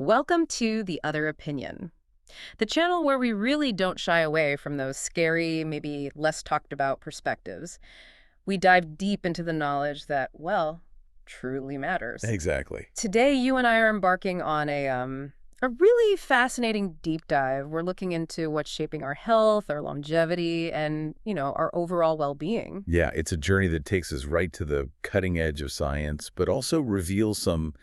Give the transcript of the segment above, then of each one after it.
Welcome to The Other Opinion, the channel where we really don't shy away from those scary, maybe less talked about perspectives. We dive deep into the knowledge that, well, truly matters. Exactly. Today, you and I are embarking on a really fascinating deep dive. We're looking into what's shaping our health, our longevity, and, our overall well-being. Yeah, it's a journey that takes us right to the cutting edge of science, but also reveals some,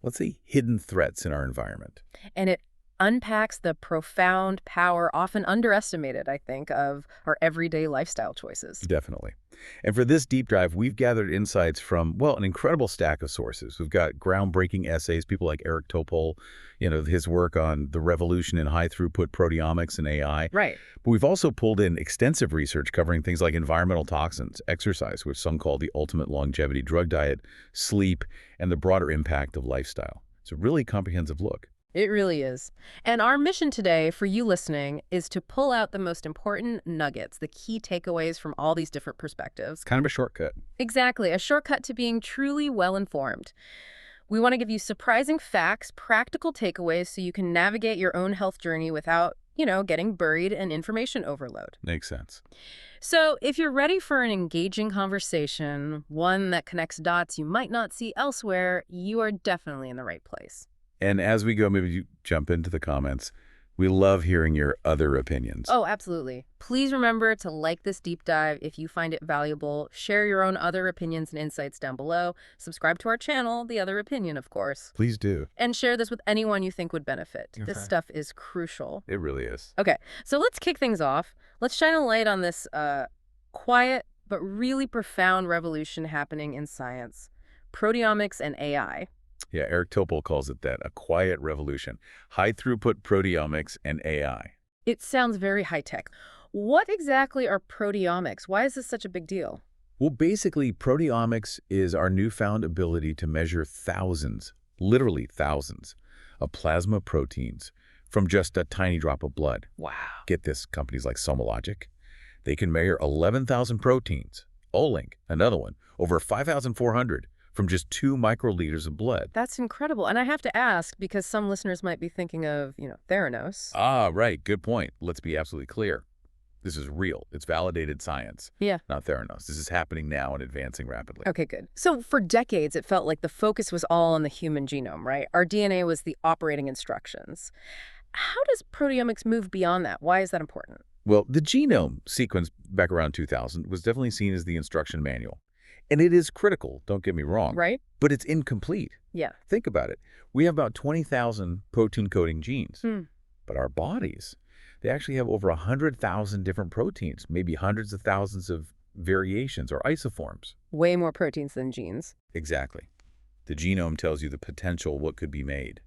let's say, hidden threats in our environment. And it unpacks the profound power, often underestimated, I think, of our everyday lifestyle choices. Definitely. And for this deep dive, we've gathered insights from, well, an incredible stack of sources. We've got groundbreaking essays, people like Eric Topol, his work on the revolution in high-throughput proteomics and AI. Right. But we've also pulled in extensive research covering things like environmental toxins, exercise, which some call the ultimate longevity drug diet, sleep, and the broader impact of lifestyle. It's a really comprehensive look. It really is. And our mission today for you listening is to pull out the most important nuggets, the key takeaways from all these different perspectives. Kind of a shortcut. Exactly, a shortcut to being truly well-informed. We want to give you surprising facts, practical takeaways so you can navigate your own health journey without, getting buried in information overload. Makes sense. So if you're ready for an engaging conversation, one that connects dots you might not see elsewhere, you are definitely in the right place. And as we go, maybe you jump into the comments. We love hearing your other opinions. Oh, absolutely. Please remember to like this deep dive if you find it valuable. Share your own other opinions and insights down below. Subscribe to our channel, The Other Opinion, of course. Please do. And share this with anyone you think would benefit. Okay. This stuff is crucial. It really is. Okay, so let's kick things off. Let's shine a light on this quiet but really profound revolution happening in science. Proteomics and AI. Yeah, Eric Topol calls it that, a quiet revolution. High-throughput proteomics and AI. It sounds very high-tech. What exactly are proteomics? Why is this such a big deal? Well, basically, proteomics is our newfound ability to measure thousands, literally thousands, of plasma proteins from just a tiny drop of blood. Wow. Get this, companies like SomaLogic, they can measure 11,000 proteins. Olink, another one, over 5,400. From just 2 microliters of blood. That's incredible. And I have to ask, because some listeners might be thinking of, Theranos. Ah, right. Good point. Let's be absolutely clear. This is real. It's validated science. Yeah. Not Theranos. This is happening now and advancing rapidly. Okay, good. So for decades, it felt like the focus was all on the human genome, right? Our DNA was the operating instructions. How does proteomics move beyond that? Why is that important? Well, the genome sequence back around 2000 was definitely seen as the instruction manual. And it is critical, don't get me wrong. Right. But it's incomplete. Yeah. Think about it. We have about 20,000 protein-coding genes. Hmm. But our bodies, they actually have over 100,000 different proteins, maybe hundreds of thousands of variations or isoforms. Way more proteins than genes. Exactly. The genome tells you the potential what could be made.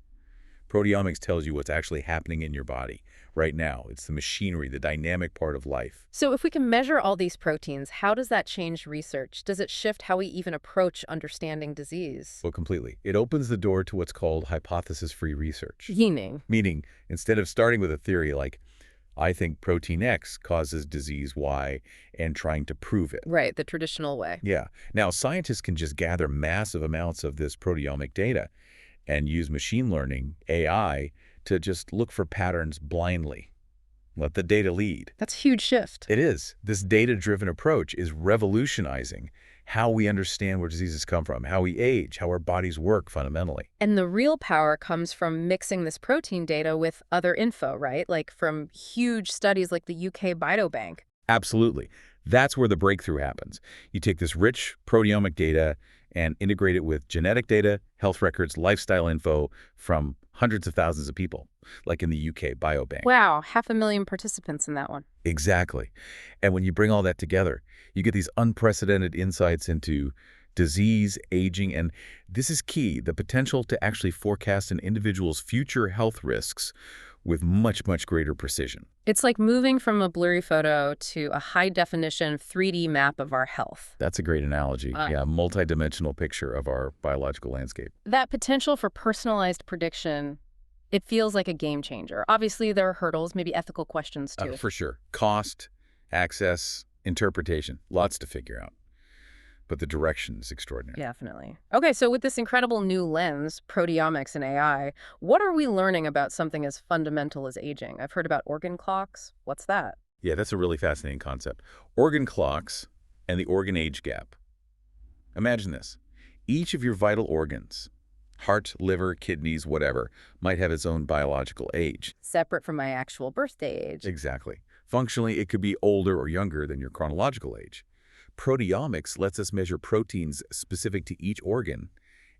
Proteomics tells you what's actually happening in your body right now. It's the machinery, the dynamic part of life. So if we can measure all these proteins, how does that change research? Does it shift how we even approach understanding disease? Well, completely. It opens the door to what's called hypothesis-free research. Meaning, instead of starting with a theory like, I think protein X causes disease Y, and trying to prove it. right, the traditional way. Yeah. Now, scientists can just gather massive amounts of this proteomic data and use machine learning, AI, to just look for patterns blindly. Let the data lead. That's a huge shift. It is. This data-driven approach is revolutionizing how we understand where diseases come from, how we age, how our bodies work fundamentally. And the real power comes from mixing this protein data with other info, right? Like from huge studies like the UK Biobank. Absolutely. That's where the breakthrough happens. You take this rich proteomic data and integrate it with genetic data, health records, lifestyle info from hundreds of thousands of people, like in the UK Biobank. Wow, 500,000 participants in that one. Exactly. And when you bring all that together, you get these unprecedented insights into disease, aging, and this is key, the potential to actually forecast an individual's future health risks with much, much greater precision. It's like moving from a blurry photo to a high-definition 3D map of our health. That's a great analogy. Yeah, a multidimensional picture of our biological landscape. That potential for personalized prediction, it feels like a game changer. Obviously, there are hurdles, maybe ethical questions too. For sure. Cost, access, interpretation, lots to figure out. but the direction is extraordinary. Definitely. Okay, so with this incredible new lens, proteomics and AI, what are we learning about something as fundamental as aging? I've heard about organ clocks. What's that? Yeah, that's a really fascinating concept. Organ clocks and the organ age gap. Imagine this. Each of your vital organs, heart, liver, kidneys, whatever, might have its own biological age. Separate from my actual birthday age. Exactly. Functionally, it could be older or younger than your chronological age. Proteomics lets us measure proteins specific to each organ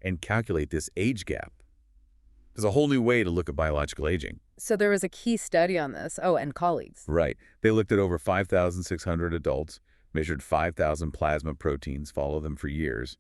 and calculate this age gap. There's a whole new way to look at biological aging. So there was a key study on this. Oh, and colleagues. Right. They looked at over 5,600 adults, measured 5,000 plasma proteins, followed them for years,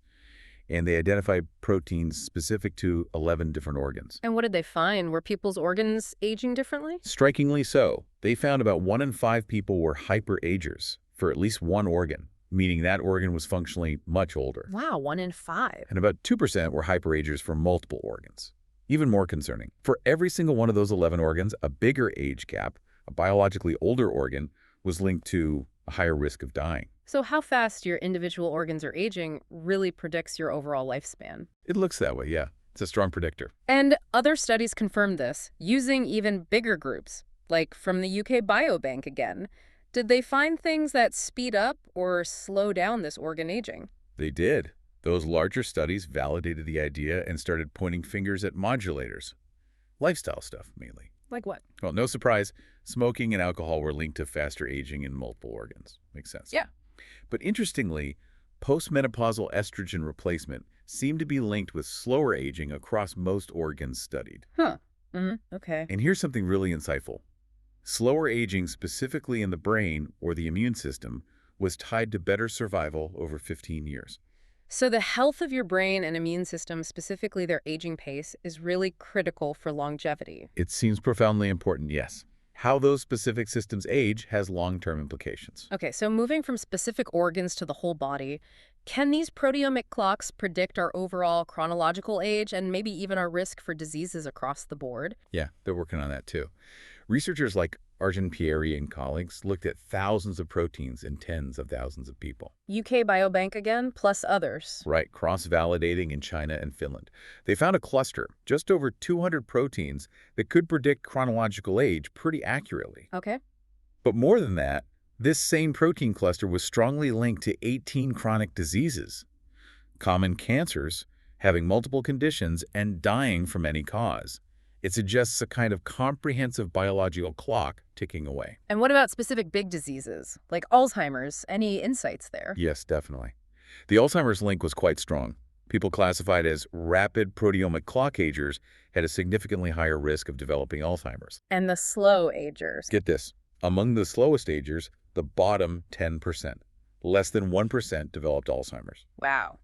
and they identified proteins specific to 11 different organs. And what did they find? Were people's organs aging differently? Strikingly so. They found about 1 in 5 people were hyperagers for at least one organ, meaning that organ was functionally much older. Wow, 1 in 5. And about 2% were hyperagers for multiple organs. Even more concerning, for every single one of those 11 organs, a bigger age gap, a biologically older organ, was linked to a higher risk of dying. So how fast your individual organs are aging really predicts your overall lifespan. It looks that way, yeah. It's a strong predictor. And other studies confirmed this, using even bigger groups, like from the UK Biobank again. Did they find things that speed up or slow down this organ aging? They did. Those larger studies validated the idea and started pointing fingers at modulators. Lifestyle stuff, mainly. Like what? Well, no surprise, smoking and alcohol were linked to faster aging in multiple organs. Makes sense. Yeah. But interestingly, postmenopausal estrogen replacement seemed to be linked with slower aging across most organs studied. Huh. Okay. And here's something really insightful. Slower aging, specifically in the brain or the immune system, was tied to better survival over 15 years. So the health of your brain and immune system, specifically their aging pace, is really critical for longevity. It seems profoundly important, yes. How those specific systems age has long-term implications. Okay, so moving from specific organs to the whole body, can these proteomic clocks predict our overall chronological age and maybe even our risk for diseases across the board? Yeah, they're working on that too. Researchers like Arjun Pieri and colleagues looked at thousands of proteins in tens of thousands of people. UK Biobank again, plus others. Right, cross-validating in China and Finland. They found a cluster, just over 200 proteins, that could predict chronological age pretty accurately. Okay. But more than that, this same protein cluster was strongly linked to 18 chronic diseases, common cancers, having multiple conditions, and dying from any cause. It suggests a kind of comprehensive biological clock ticking away. And what about specific big diseases, like Alzheimer's? Any insights there? Yes, definitely. The Alzheimer's link was quite strong. People classified as rapid proteomic clock agers had a significantly higher risk of developing Alzheimer's. And the slow agers. Get this. Among the slowest agers, the bottom 10%, less than 1% developed Alzheimer's. Wow.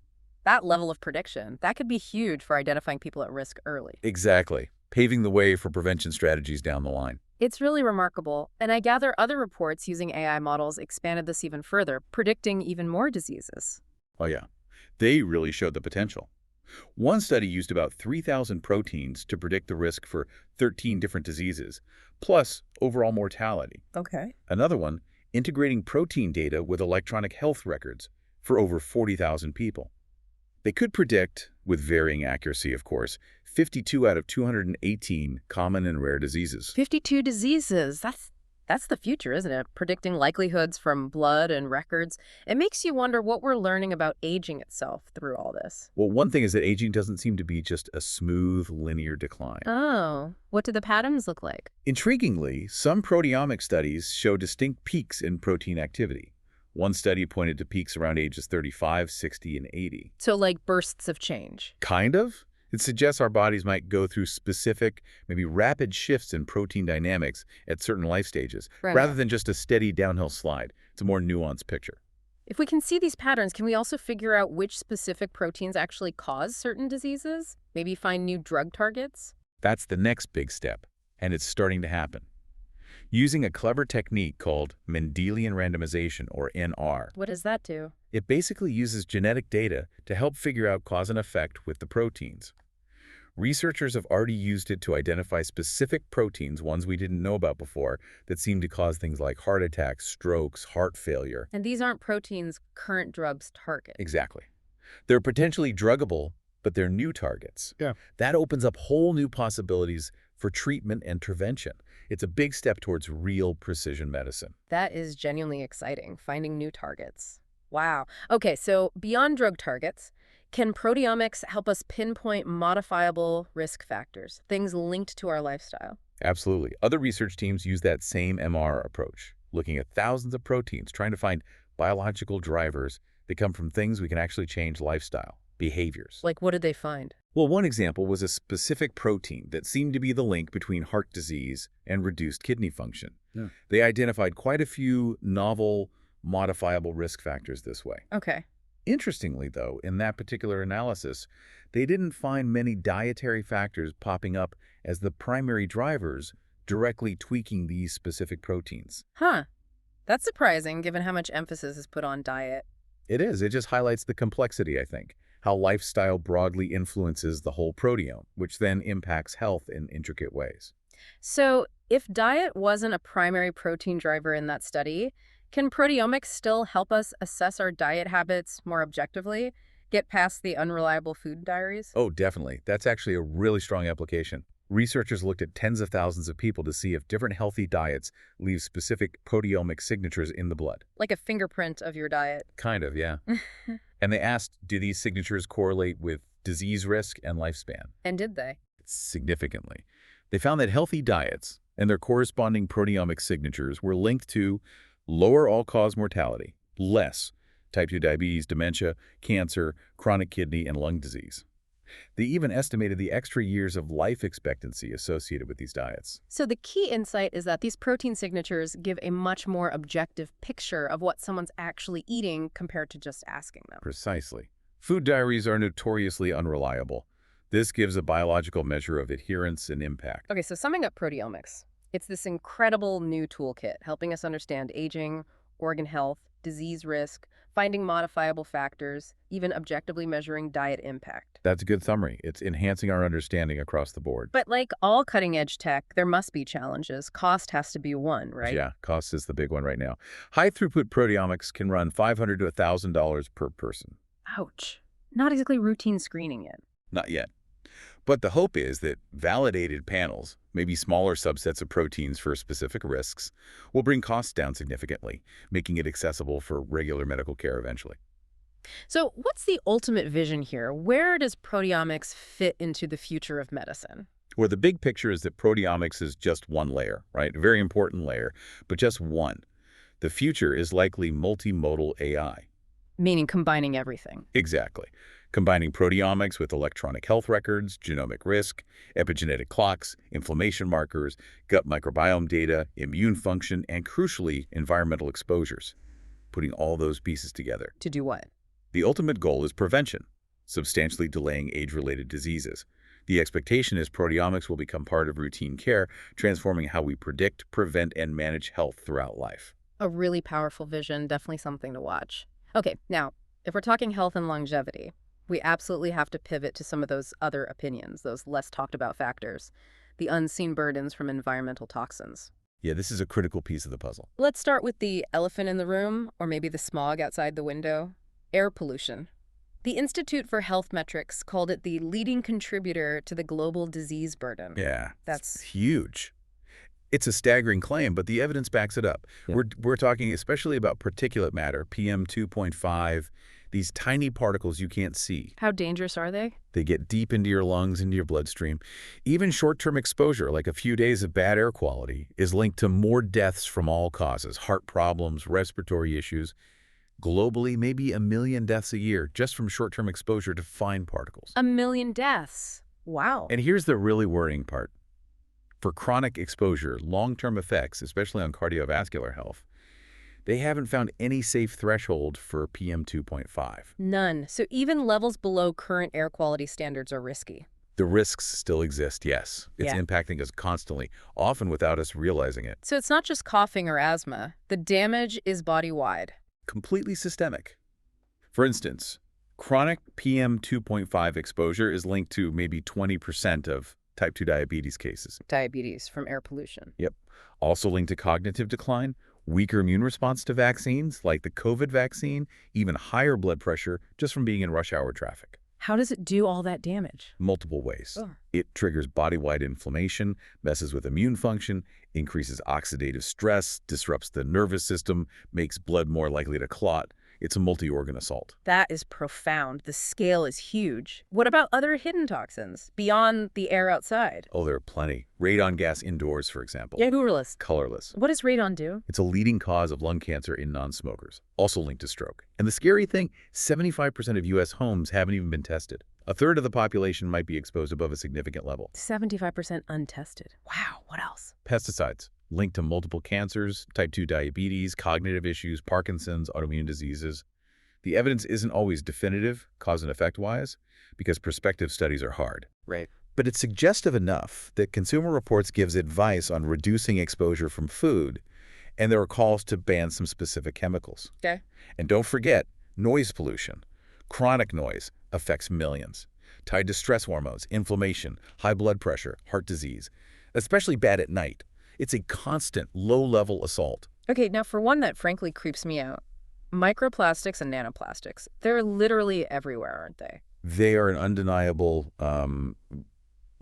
That level of prediction, that could be huge for identifying people at risk early. Exactly. Paving the way for prevention strategies down the line. It's really remarkable, and I gather other reports using AI models expanded this even further, predicting even more diseases. Oh yeah, they really showed the potential. One study used about 3,000 proteins to predict the risk for 13 different diseases, plus overall mortality. Okay. Another one, integrating protein data with electronic health records for over 40,000 people. They could predict, with varying accuracy of course, 52 out of 218 common and rare diseases. 52 diseases. That's the future, isn't it? Predicting likelihoods from blood and records. It makes you wonder what we're learning about aging itself through all this. Well, one thing is that aging doesn't seem to be just a smooth, linear decline. Oh, what do the patterns look like? Intriguingly, some proteomic studies show distinct peaks in protein activity. One study pointed to peaks around ages 35, 60, and 80. So like bursts of change. Kind of. It suggests our bodies might go through specific, maybe rapid shifts in protein dynamics at certain life stages, rather than just a steady downhill slide. It's a more nuanced picture. If we can see these patterns, can we also figure out which specific proteins actually cause certain diseases? Maybe find new drug targets? That's the next big step, and it's starting to happen. Using a clever technique called Mendelian randomization, or NR. What does that do? It basically uses genetic data to help figure out cause and effect with the proteins. Researchers have already used it to identify specific proteins, ones we didn't know about before, that seem to cause things like heart attacks, strokes, heart failure. And these aren't proteins current drugs target. Exactly. They're potentially druggable, but they're new targets. Yeah. That opens up whole new possibilities for treatment and intervention. It's a big step towards real precision medicine. That is genuinely exciting, finding new targets. Wow. Okay, so beyond drug targets, can proteomics help us pinpoint modifiable risk factors, things linked to our lifestyle? Absolutely. Other research teams use that same MR approach, looking at thousands of proteins, trying to find biological drivers that come from things we can actually change lifestyle, behaviors. Like, what did they find? Well, one example was a specific protein that seemed to be the link between heart disease and reduced kidney function. Yeah. They identified quite a few novel, modifiable risk factors this way. Okay. Interestingly, though, in that particular analysis, they didn't find many dietary factors popping up as the primary drivers directly tweaking these specific proteins. Huh. That's surprising, given how much emphasis is put on diet. It is. It just highlights the complexity, I think, how lifestyle broadly influences the whole proteome, which then impacts health in intricate ways. So, if diet wasn't a primary protein driver in that study, can proteomics still help us assess our diet habits more objectively, get past the unreliable food diaries? Oh, definitely. That's actually a really strong application. Researchers looked at tens of thousands of people to see if different healthy diets leave specific proteomic signatures in the blood. Like a fingerprint of your diet. Kind of, yeah. And they asked, do these signatures correlate with disease risk and lifespan? And did they? Significantly. They found that healthy diets and their corresponding proteomic signatures were linked to lower all-cause mortality, less type 2 diabetes, dementia, cancer, chronic kidney, and lung disease. They even estimated the extra years of life expectancy associated with these diets. So the key insight is that these protein signatures give a much more objective picture of what someone's actually eating compared to just asking them. Precisely. Food diaries are notoriously unreliable. This gives a biological measure of adherence and impact. Okay, so summing up proteomics, it's this incredible new toolkit helping us understand aging, organ health, disease risk, finding modifiable factors, even objectively measuring diet impact. That's a good summary. It's enhancing our understanding across the board. But like all cutting-edge tech, there must be challenges. Cost has to be one, right? Yeah, cost is the big one right now. High-throughput proteomics can run $500 to $1,000 per person. Ouch. Not exactly routine screening yet. Not yet. But the hope is that validated panels, maybe smaller subsets of proteins for specific risks, will bring costs down significantly, making it accessible for regular medical care eventually. So what's the ultimate vision here? Where does proteomics fit into the future of medicine? Where the big picture is that proteomics is just one layer, right? A very important layer, but just one. The future is likely multimodal AI. Meaning combining everything. Exactly. Combining proteomics with electronic health records, genomic risk, epigenetic clocks, inflammation markers, gut microbiome data, immune function, and crucially, environmental exposures. Putting all those pieces together. To do what? The ultimate goal is prevention, substantially delaying age-related diseases. The expectation is proteomics will become part of routine care, transforming how we predict, prevent, and manage health throughout life. A really powerful vision, definitely something to watch. Okay, now, if we're talking health and longevity, we absolutely have to pivot to some of those other opinions, those less talked about factors, the unseen burdens from environmental toxins. Yeah, this is a critical piece of the puzzle. Let's start with the elephant in the room, or maybe the smog outside the window, air pollution. The Institute for Health Metrics called it the leading contributor to the global disease burden. Yeah, That's huge. It's a staggering claim, but the evidence backs it up. Yeah. We're talking especially about particulate matter, PM 2.5, these tiny particles you can't see. How dangerous are they? They get deep into your lungs, into your bloodstream. Even short-term exposure, like a few days of bad air quality, is linked to more deaths from all causes, heart problems, respiratory issues. Globally, maybe 1 million deaths a year just from short-term exposure to fine particles. 1 million deaths. Wow. And here's the really worrying part. For chronic exposure, long-term effects, especially on cardiovascular health, they haven't found any safe threshold for PM 2.5. None. So even levels below current air quality standards are risky. The risks still exist, yes. It's Yeah. impacting us constantly, often without us realizing it. So it's not just coughing or asthma. The damage is body-wide. Completely systemic. For instance, Chronic PM 2.5 exposure is linked to maybe 20% of type 2 diabetes cases. Diabetes from air pollution. Yep. Also linked to cognitive decline, weaker immune response to vaccines like the COVID vaccine, even higher blood pressure just from being in rush hour traffic. How does it do all that damage? Multiple ways. Sure. It triggers body-wide inflammation, messes with immune function, increases oxidative stress, disrupts the nervous system, makes blood more likely to clot. It's a multi-organ assault. That is profound. The scale is huge. What about other hidden toxins beyond the air outside? Oh, there are plenty. Radon gas indoors, for example. Colorless. Colorless. What does radon do? It's a leading cause of lung cancer in non-smokers, also linked to stroke. And the scary thing, 75% of U.S. homes haven't even been tested. A third of the population might be exposed above a significant level. 75% untested. Wow, what else? Pesticides, linked to multiple cancers, type 2 diabetes, cognitive issues, Parkinson's, autoimmune diseases. The evidence isn't always definitive, cause and effect-wise, because prospective studies are hard. Right. But it's suggestive enough that Consumer Reports gives advice on reducing exposure from food, and there are calls to ban some specific chemicals. Okay. And don't forget, noise pollution. Chronic noise affects millions, tied to stress hormones, inflammation, high blood pressure, heart disease, especially bad at night. It's a constant, low-level assault. Okay, now for one that frankly creeps me out, microplastics and nanoplastics. They're literally everywhere, aren't they? They are an undeniable,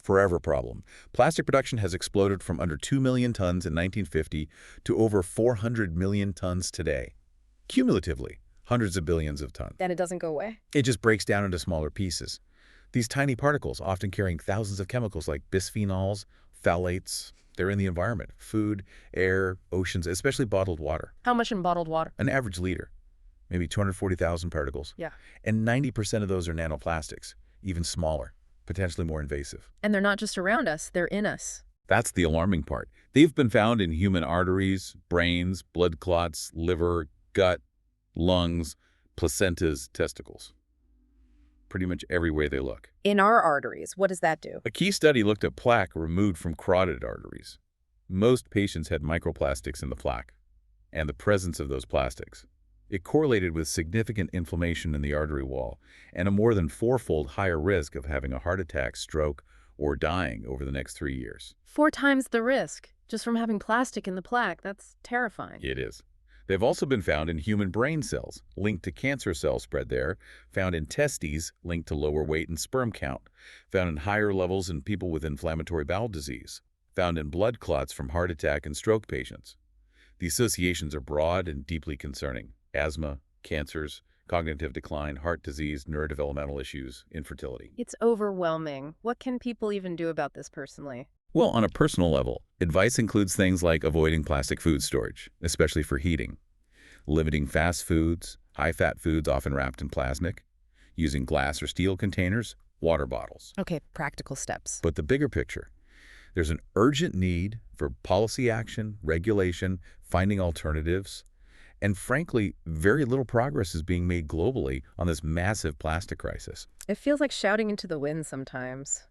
forever problem. Plastic production has exploded from under 2 million tons in 1950 to over 400 million tons today. Cumulatively, hundreds of billions of tons. And it doesn't go away? It just breaks down into smaller pieces. These tiny particles, often carrying thousands of chemicals like bisphenols, phthalates, they're in the environment, food, air, oceans, especially bottled water. How much in bottled water? An average liter, maybe 240,000 particles. Yeah. And 90% of those are nanoplastics, even smaller, potentially more invasive. And they're not just around us, they're in us. That's the alarming part. They've been found in human arteries, brains, blood clots, liver, gut, lungs, placentas, testicles. Pretty much everywhere they look. In our arteries, what does that do? A key study looked at plaque removed from carotid arteries. Most patients had microplastics in the plaque and the presence of those plastics. It correlated with significant inflammation in the artery wall and a more than fourfold higher risk of having a heart attack, stroke, or dying over the next 3 years. 4 times the risk, just from having plastic in the plaque. That's terrifying. It is. They've also been found in human brain cells, linked to cancer cell spread there, found in testes, linked to lower weight and sperm count, found in higher levels in people with inflammatory bowel disease, found in blood clots from heart attack and stroke patients. The associations are broad and deeply concerning. Asthma, cancers, cognitive decline, heart disease, neurodevelopmental issues, infertility. It's overwhelming. What can people even do about this personally? Well, on a personal level, advice includes things like avoiding plastic food storage, especially for heating, limiting fast foods, high-fat foods often wrapped in plastic, using glass or steel containers, water bottles. Okay, practical steps. But the bigger picture, there's an urgent need for policy action, regulation, finding alternatives, and frankly, very little progress is being made globally on this massive plastic crisis. It feels like shouting into the wind sometimes.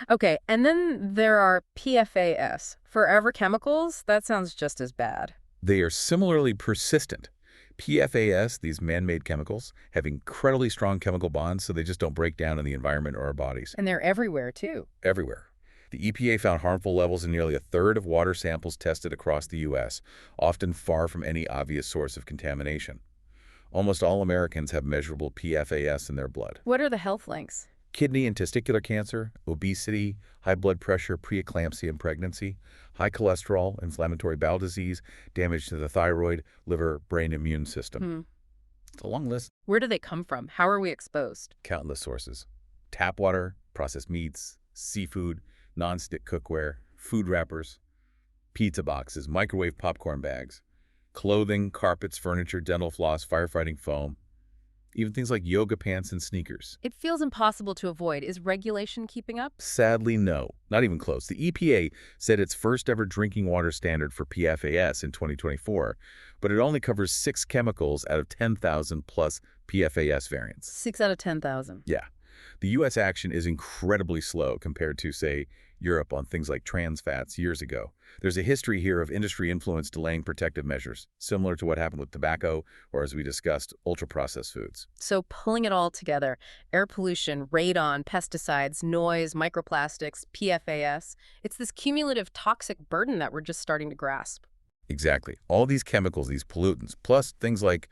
Okay, and then there are PFAS, forever chemicals. That sounds just as bad. They are similarly persistent. PFAS, these man-made chemicals, have incredibly strong chemical bonds, so they just don't break down in the environment or our bodies. And they're everywhere, too. Everywhere. The EPA found harmful levels in nearly a third of water samples tested across the U.S., often far from any obvious source of contamination. Almost all Americans have measurable PFAS in their blood. What are the health links? Kidney and testicular cancer, obesity, high blood pressure, preeclampsia and pregnancy, high cholesterol, inflammatory bowel disease, damage to the thyroid, liver, brain immune system. It's a long list. Where do they come from? How are we exposed? Countless sources. Tap water, processed meats, seafood, non-stick cookware, food wrappers, pizza boxes, microwave popcorn bags, clothing, carpets, furniture, dental floss, firefighting foam, even things like yoga pants and sneakers. It feels impossible to avoid. Is regulation keeping up? Sadly, no. Not even close. The EPA set its first ever drinking water standard for PFAS in 2024, but it only covers 6 chemicals out of 10,000 plus PFAS variants. 6 out of 10,000. Yeah. The U.S. action is incredibly slow compared to, say, Europe on things like trans fats years ago. There's a history here of industry influence delaying protective measures, similar to what happened with tobacco or, as we discussed, ultra-processed foods. So pulling it all together, air pollution, radon, pesticides, noise, microplastics, PFAS, it's this cumulative toxic burden that we're just starting to grasp. Exactly. All these chemicals, these pollutants, plus things like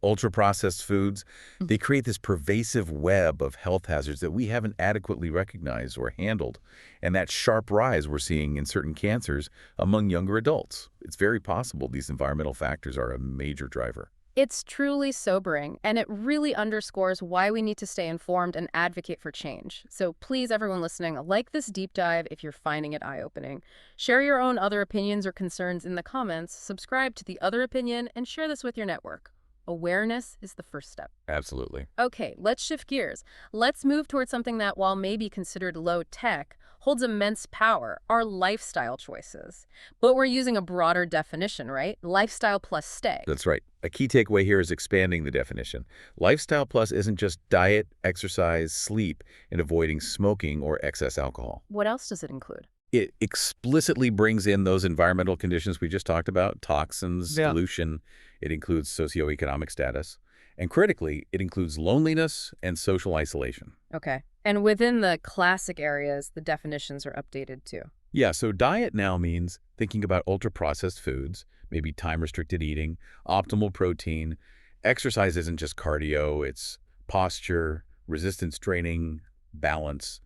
ultra-processed foods, they create this pervasive web of health hazards that we haven't adequately recognized or handled. And that sharp rise we're seeing in certain cancers among younger adults. It's very possible these environmental factors are a major driver. It's truly sobering, and it really underscores why we need to stay informed and advocate for change. So please, everyone listening, like this deep dive if you're finding it eye-opening. Share your own other opinions or concerns in the comments, subscribe to The Other Opinion, and share this with your network. Awareness is the first step. Absolutely. Okay, let's shift gears. Let's move towards something that, while maybe considered low-tech, holds immense power, our lifestyle choices. But we're using a broader definition, right? Lifestyle plus stay. That's right. A key takeaway here is expanding the definition. Lifestyle Plus isn't just diet, exercise, sleep, and avoiding smoking or excess alcohol. What else does it include? It explicitly brings in those environmental conditions we just talked about, toxins, Yeah. pollution. It includes socioeconomic status. And critically, it includes loneliness and social isolation. Okay. And within the classic areas, the definitions are updated too. Yeah, so diet now means thinking about ultra-processed foods, maybe time-restricted eating, optimal protein. Exercise isn't just cardio, it's posture, resistance training, balance.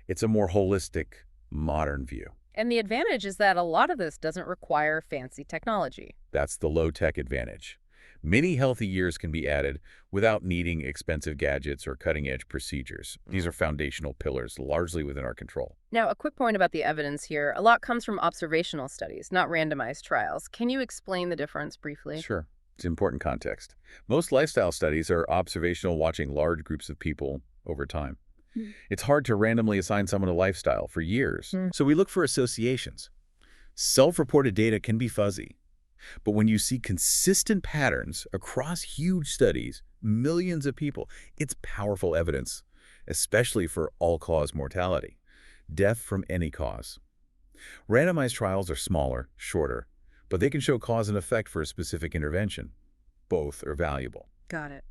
It's a more holistic, modern view. And the advantage is that a lot of this doesn't require fancy technology. That's the low-tech advantage. Many healthy years can be added without needing expensive gadgets or cutting-edge procedures. These are foundational pillars, largely within our control. Now, a quick point about the evidence here. A lot comes from observational studies, not randomized trials. Can you explain the difference briefly? Sure. It's important context. Most lifestyle studies are observational, watching large groups of people over time. It's hard to randomly assign someone a lifestyle for years, so we look for associations. Self-reported data can be fuzzy, but when you see consistent patterns across huge studies, millions of people, it's powerful evidence, especially for all-cause mortality, death from any cause. Randomized trials are smaller, shorter, but they can show cause and effect for a specific intervention. Both are valuable. Got it.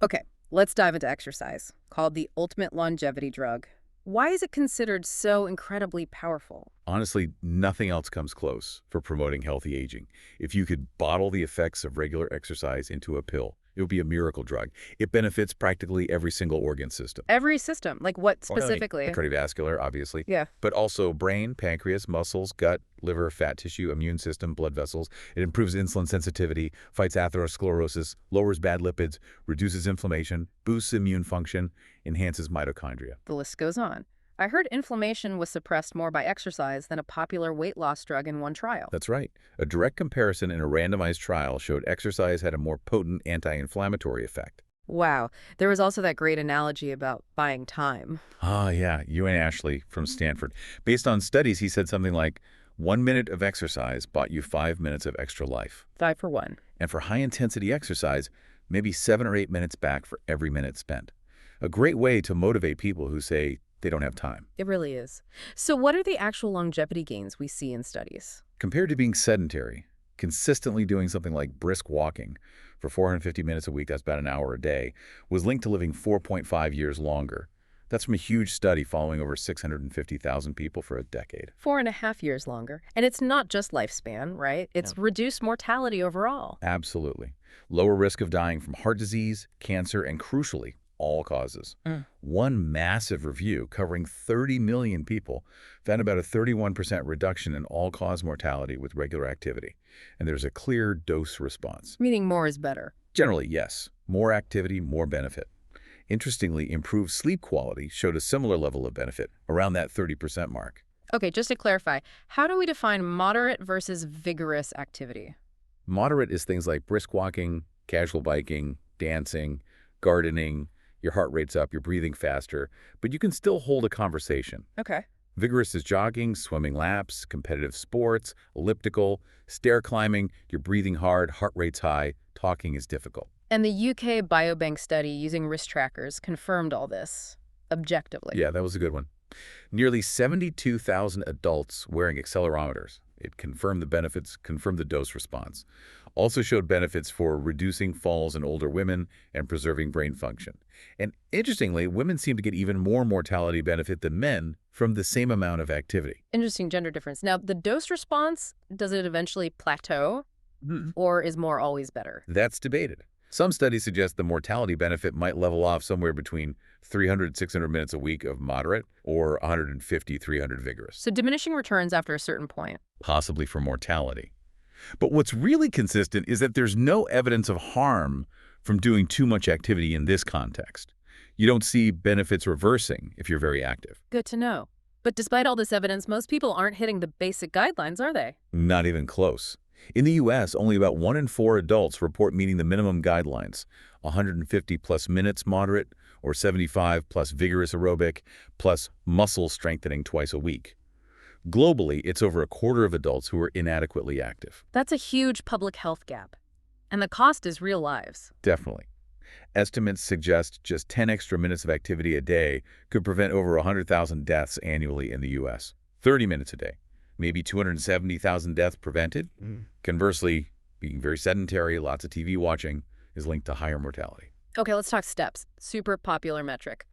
Okay, let's dive into exercise, called the ultimate longevity drug. Why is it considered so incredibly powerful? Honestly, nothing else comes close for promoting healthy aging. If you could bottle the effects of regular exercise into a pill, it would be a miracle drug. It benefits practically every single organ system. Every system, like what Well, not only specifically? cardiovascular, obviously, Yeah. but also brain, pancreas, muscles, gut, liver, fat tissue, immune system, blood vessels. It improves insulin sensitivity, fights atherosclerosis, lowers bad lipids, reduces inflammation, boosts immune function, enhances mitochondria. The list goes on. I heard inflammation was suppressed more by exercise than a popular weight loss drug in one trial. That's right. A direct comparison in a randomized trial showed exercise had a more potent anti-inflammatory effect. Wow. There was also that great analogy about buying time. Ah, yeah, Ewan Ashley from Stanford. Based on studies, he said something like, 1 minute of exercise bought you 5 minutes of extra life. 5 for 1. And for high-intensity exercise, maybe 7 or 8 minutes back for every minute spent. A great way to motivate people who say they don't have time. It really is. So what are the actual longevity gains we see in studies? Compared to being sedentary, consistently doing something like brisk walking for 450 minutes a week, that's about an hour a day, was linked to living 4.5 years longer. That's from a huge study following over 650,000 people for a decade. 4.5 years longer. And it's not just lifespan, right? It's reduced mortality overall. Absolutely. Lower risk of dying from heart disease, cancer, and crucially, all causes. One massive review covering 30 million people found about a 31% reduction in all-cause mortality with regular activity. And there's a clear dose response. Meaning more is better. Generally, yes. More activity, more benefit. Interestingly, improved sleep quality showed a similar level of benefit, around that 30% mark. Okay, just to clarify, how do we define moderate versus vigorous activity? Moderate is things like brisk walking, casual biking, dancing, gardening. Your heart rate's up, you're breathing faster, but you can still hold a conversation. Okay. Vigorous is jogging, swimming laps, competitive sports, elliptical, stair climbing, you're breathing hard, heart rate's high, talking is difficult. And the UK Biobank study using wrist trackers confirmed all this objectively. Yeah, that was a good one. Nearly 72,000 adults wearing accelerometers. It confirmed the benefits, confirmed the dose response. Also showed benefits for reducing falls in older women and preserving brain function. And interestingly, women seem to get even more mortality benefit than men from the same amount of activity. Interesting gender difference. Now, the dose response, does it eventually plateau, Mhm. or is more always better? That's debated. Some studies suggest the mortality benefit might level off somewhere between 300, 600 minutes a week of moderate or 150, 300 vigorous, So diminishing returns after a certain point. possibly for mortality. But what's really consistent is that there's no evidence of harm from doing too much activity in this context. You don't see benefits reversing if you're very active. Good to know. But despite all this evidence, most people aren't hitting the basic guidelines, are they? Not even close. In the U.S., only about 1 in 4 adults report meeting the minimum guidelines, 150 plus minutes moderate or 75 plus vigorous aerobic plus muscle strengthening twice a week. Globally, it's over a quarter of adults who are inadequately active. That's a huge public health gap. And the cost is real lives. Definitely. Estimates suggest just 10 extra minutes of activity a day could prevent over 100,000 deaths annually in the U.S. 30 minutes a day, maybe 270,000 deaths prevented. Conversely, being very sedentary, lots of TV watching, is linked to higher mortality. Okay, let's talk steps. Super popular metric.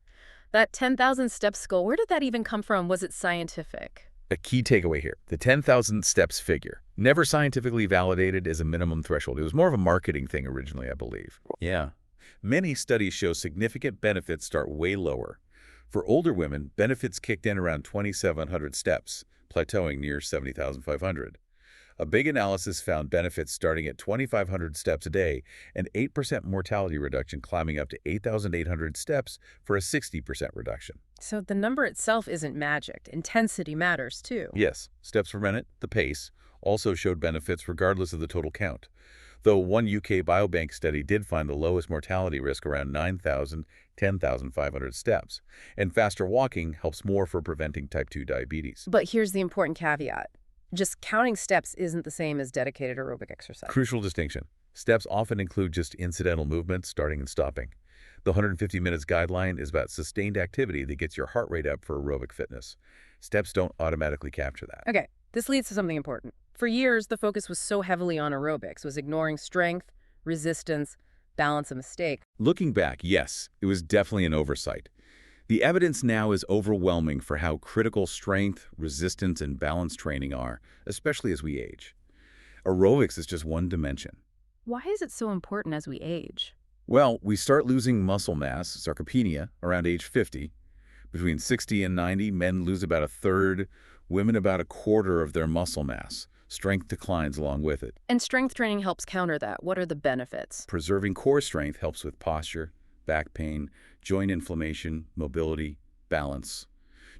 That 10,000 steps goal, where did that even come from? Was it scientific? A key takeaway here, the 10,000 steps figure, never scientifically validated as a minimum threshold. It was more of a marketing thing originally, I believe. Yeah. Many studies show significant benefits start way lower. For older women, benefits kicked in around 2,700 steps, plateauing near 70,500. A big analysis found benefits starting at 2,500 steps a day and 8% mortality reduction climbing up to 8,800 steps for a 60% reduction. So the number itself isn't magic. Intensity matters, too. Yes, steps per minute, the pace, also showed benefits regardless of the total count. Though one UK Biobank study did find the lowest mortality risk around 9,000, 10,500 steps. And faster walking helps more for preventing type 2 diabetes. But here's the important caveat. Just counting steps isn't the same as dedicated aerobic exercise. Crucial distinction. Steps often include just incidental movements, starting and stopping. The 150 minutes guideline is about sustained activity that gets your heart rate up for aerobic fitness. Steps don't automatically capture that. Okay, this leads to something important. For years, the focus was so heavily on aerobics, was ignoring strength, resistance, balance, and mistake. Looking back, yes, it was definitely an oversight. The evidence now is overwhelming for how critical strength, resistance, and balance training are, especially as we age. Aerobics is just one dimension. Why is it so important as we age? Well, we start losing muscle mass, sarcopenia, around age 50. Between 60 and 90, men lose about a third, women about a quarter of their muscle mass. Strength declines along with it. And strength training helps counter that. What are the benefits? Preserving core strength helps with posture, back pain, joint inflammation, mobility, balance.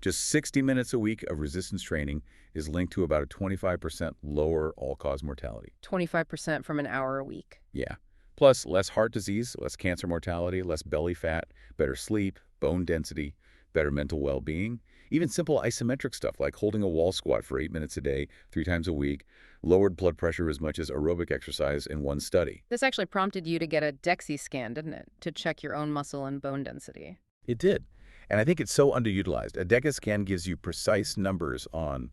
Just 60 minutes a week of resistance training is linked to about a 25% lower all-cause mortality. 25% from an hour a week. Yeah. Plus, less heart disease, less cancer mortality, less belly fat, better sleep, bone density, better mental well-being. Even simple isometric stuff like holding a wall squat for 8 minutes a day, 3 times a week, lowered blood pressure as much as aerobic exercise in one study. This actually prompted you to get a DEXA scan, didn't it? To check your own muscle and bone density. It did. And I think it's so underutilized. A DEXA scan gives you precise numbers on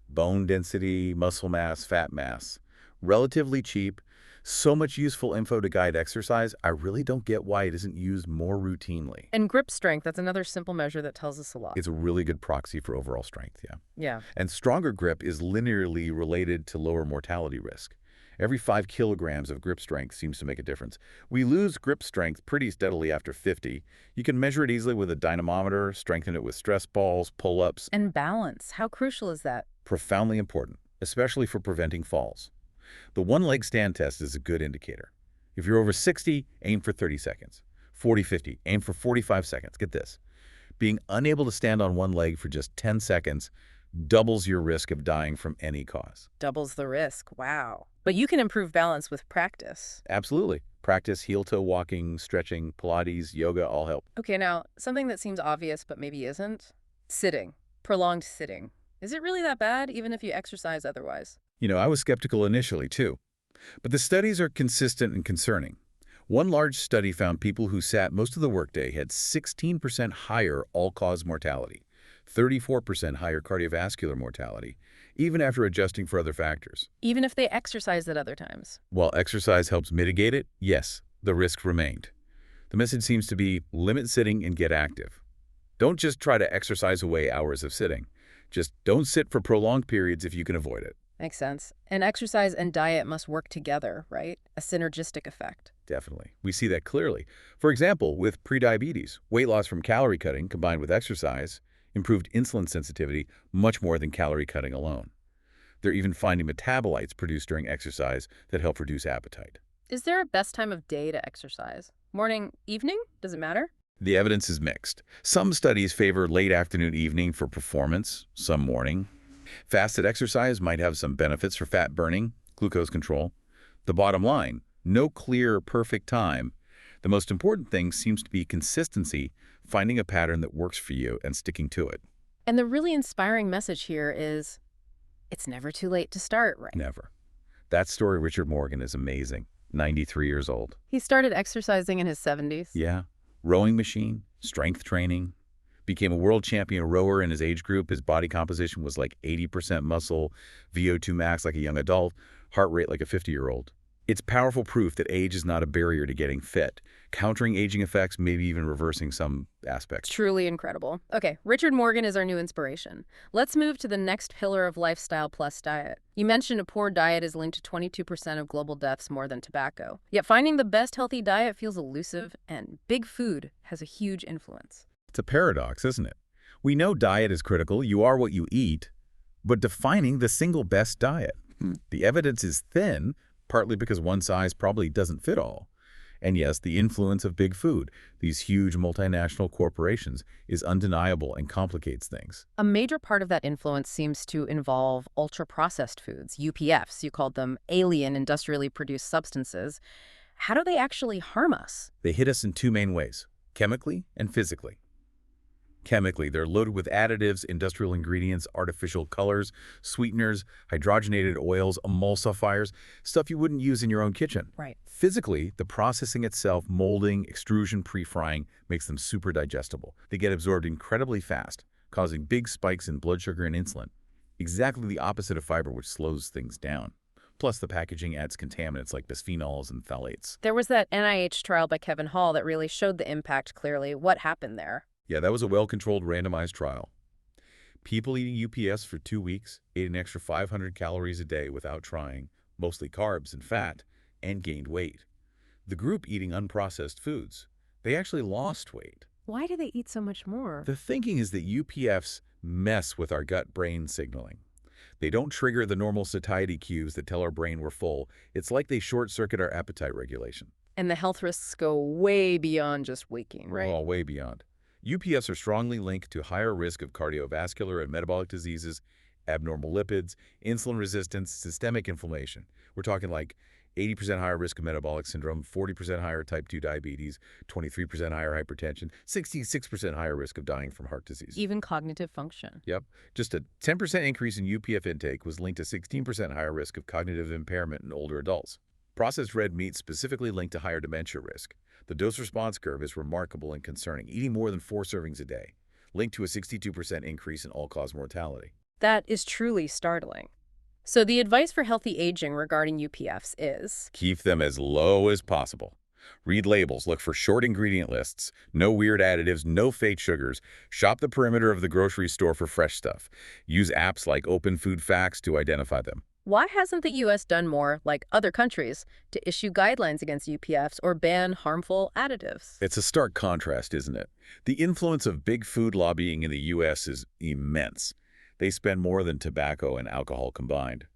bone density, muscle mass, fat mass. Relatively cheap, so much useful info to guide exercise, I really don't get why it isn't used more routinely. And grip strength, that's another simple measure that tells us a lot. It's a really good proxy for overall strength, yeah. Yeah. And stronger grip is linearly related to lower mortality risk. Every 5 kilograms of grip strength seems to make a difference. We lose grip strength pretty steadily after 50. You can measure it easily with a dynamometer, strengthen it with stress balls, pull-ups. And balance, how crucial is that? Profoundly important, especially for preventing falls. The one-leg stand test is a good indicator. If you're over 60, aim for 30 seconds. 40-50, aim for 45 seconds. Get this. Being unable to stand on one leg for just 10 seconds doubles your risk of dying from any cause. Doubles the risk, wow. But you can improve balance with practice. Absolutely. Practice heel-toe walking, stretching, Pilates, yoga all help. Okay, now, something that seems obvious but maybe isn't. Sitting. Prolonged sitting. Is it really that bad, even if you exercise otherwise? You know, I was skeptical initially, too. But the studies are consistent and concerning. One large study found people who sat most of the workday had 16% higher all-cause mortality, 34% higher cardiovascular mortality, even after adjusting for other factors. Even if they exercised at other times. While exercise helps mitigate it, yes, the risk remained. The message seems to be limit sitting and get active. Don't just try to exercise away hours of sitting. Just don't sit for prolonged periods if you can avoid it. Makes sense. And exercise and diet must work together, right? A synergistic effect. Definitely. We see that clearly. For example, with prediabetes, weight loss from calorie cutting combined with exercise improved insulin sensitivity much more than calorie cutting alone. They're even finding metabolites produced during exercise that help reduce appetite. Is there a best time of day to exercise? Morning, evening? Does it matter? The evidence is mixed. Some studies favor late afternoon evening for performance, some morning. Fasted exercise might have some benefits for fat burning, glucose control. The bottom line, no clear, perfect time. The most important thing seems to be consistency, finding a pattern that works for you and sticking to it. And the really inspiring message here is it's never too late to start, right? Never. That story, Richard Morgan, is amazing. 93 years old. He started exercising in his 70s. Yeah. Rowing machine, strength training. Became a world champion rower in his age group. His body composition was like 80% muscle, VO2 max like a young adult, heart rate like a 50-year-old. It's powerful proof that age is not a barrier to getting fit, countering aging effects, maybe even reversing some aspects. Truly incredible. Okay, Richard Morgan is our new inspiration. Let's move to the next pillar of lifestyle plus diet. You mentioned a poor diet is linked to 22% of global deaths more than tobacco. Yet finding the best healthy diet feels elusive, and big food has a huge influence. It's a paradox, isn't it? We know diet is critical, you are what you eat, but defining the single best diet. The evidence is thin, partly because one size probably doesn't fit all. And yes, the influence of big food, these huge multinational corporations, is undeniable and complicates things. A major part of that influence seems to involve ultra-processed foods, UPFs. You called them alien industrially produced substances. How do they actually harm us? They hit us in two main ways, chemically and physically. Chemically, they're loaded with additives, industrial ingredients, artificial colors, sweeteners, hydrogenated oils, emulsifiers, stuff you wouldn't use in your own kitchen. Right. Physically, the processing itself, molding, extrusion, pre-frying, makes them super digestible. They get absorbed incredibly fast, causing big spikes in blood sugar and insulin. Exactly the opposite of fiber, which slows things down. Plus, the packaging adds contaminants like bisphenols and phthalates. There was that NIH trial by Kevin Hall that really showed the impact clearly. What happened there? Yeah, that was a well-controlled randomized trial. People eating UPS for 2 weeks ate an extra 500 calories a day without trying, mostly carbs and fat, and gained weight. The group eating unprocessed foods, they actually lost weight. Why do they eat so much more? The thinking is that UPFs mess with our gut-brain signaling. They don't trigger the normal satiety cues that tell our brain we're full. It's like they short-circuit our appetite regulation. And the health risks go way beyond just waking, right? Oh, way beyond. UPFs are strongly linked to higher risk of cardiovascular and metabolic diseases, abnormal lipids, insulin resistance, systemic inflammation. We're talking like 80% higher risk of metabolic syndrome, 40% higher type 2 diabetes, 23% higher hypertension, 66% higher risk of dying from heart disease. Even cognitive function. Yep. Just a 10% increase in UPF intake was linked to 16% higher risk of cognitive impairment in older adults. Processed red meat specifically linked to higher dementia risk. The dose-response curve is remarkable and concerning, eating more than 4 servings a day, linked to a 62% increase in all-cause mortality. That is truly startling. So the advice for healthy aging regarding UPFs is? Keep them as low as possible. Read labels, look for short ingredient lists, no weird additives, no fake sugars. Shop the perimeter of the grocery store for fresh stuff. Use apps like Open Food Facts to identify them. Why hasn't the U.S. done more, like other countries, to issue guidelines against UPFs or ban harmful additives? It's a stark contrast, isn't it? The influence of big food lobbying in the U.S. is immense. They spend more than tobacco and alcohol combined.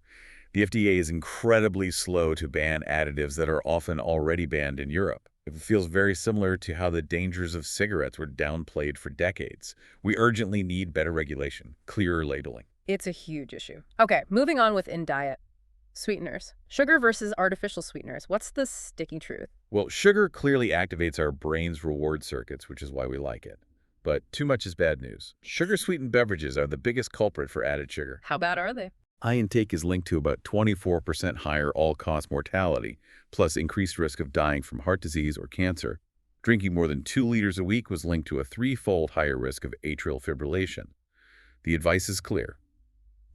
The FDA is incredibly slow to ban additives that are often already banned in Europe. It feels very similar to how the dangers of cigarettes were downplayed for decades. We urgently need better regulation, clearer labeling. It's a huge issue. Okay, moving on with in diet. Sweeteners. Sugar versus artificial sweeteners. What's the sticky truth? Well, sugar clearly activates our brain's reward circuits, which is why we like it. But too much is bad news. Sugar-sweetened beverages are the biggest culprit for added sugar. How bad are they? High intake is linked to about 24% higher all-cause mortality, plus increased risk of dying from heart disease or cancer. Drinking more than 2 liters a week was linked to a 3-fold higher risk of atrial fibrillation. The advice is clear.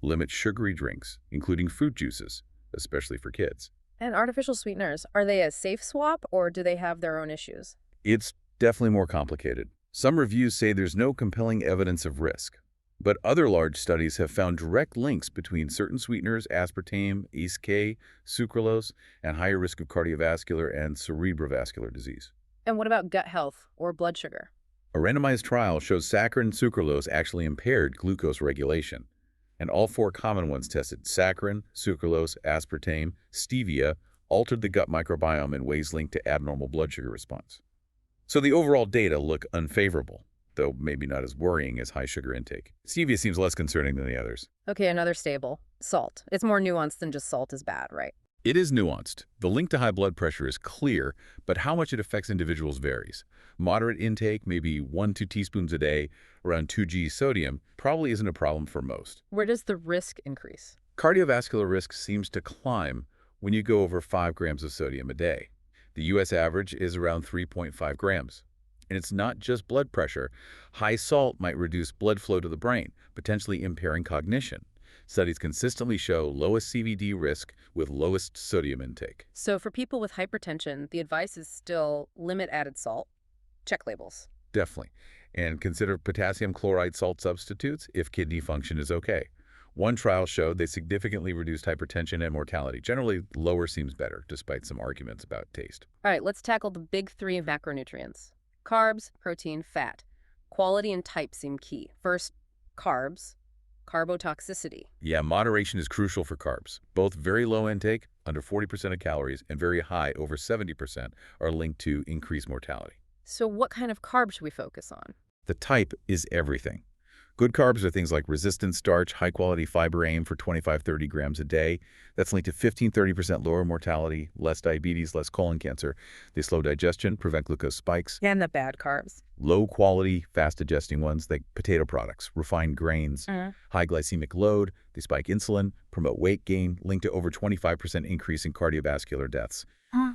Limit sugary drinks, including fruit juices, especially for kids. And artificial sweeteners, are they a safe swap or do they have their own issues? It's definitely more complicated. Some reviews say there's no compelling evidence of risk, but other large studies have found direct links between certain sweeteners, aspartame, ACE-K, sucralose, and higher risk of cardiovascular and cerebrovascular disease. And what about gut health or blood sugar? A randomized trial shows saccharin and sucralose actually impaired glucose regulation, and all four common ones tested, saccharin, sucralose, aspartame, stevia, altered the gut microbiome in ways linked to abnormal blood sugar response. So the overall data look unfavorable, though maybe not as worrying as high sugar intake. Stevia seems less concerning than the others. Okay, another stable. Salt. It's more nuanced than just salt is bad, right? It is nuanced. The link to high blood pressure is clear, but how much it affects individuals varies. Moderate intake, maybe 1–2 teaspoons a day, around 2 g sodium, probably isn't a problem for most. Where does the risk increase? Cardiovascular risk seems to climb when you go over 5 grams of sodium a day. The U.S. average is around 3.5 grams. And it's not just blood pressure. High salt might reduce blood flow to the brain, potentially impairing cognition. Studies consistently show lowest CVD risk with lowest sodium intake. So for people with hypertension, the advice is still limit added salt. Check labels. Definitely. And consider potassium chloride salt substitutes if kidney function is okay. One trial showed they significantly reduced hypertension and mortality. Generally, lower seems better, despite some arguments about taste. All right, let's tackle the big three of macronutrients. Carbs, protein, fat. Quality and type seem key. First, carbs. Carbotoxicity. Yeah, moderation is crucial for carbs. Both very low intake, under 40% of calories, and very high, over 70%, are linked to increased mortality. So what kind of carbs should we focus on? The type is everything. Good carbs are things like resistant starch, high-quality fiber. Aim for 25–30 grams a day. That's linked to 15–30% lower mortality, less diabetes, less colon cancer. They slow digestion, prevent glucose spikes. And the bad carbs. Low-quality, fast-digesting ones like potato products, refined grains, high glycemic load. They spike insulin, promote weight gain, linked to over 25% increase in cardiovascular deaths.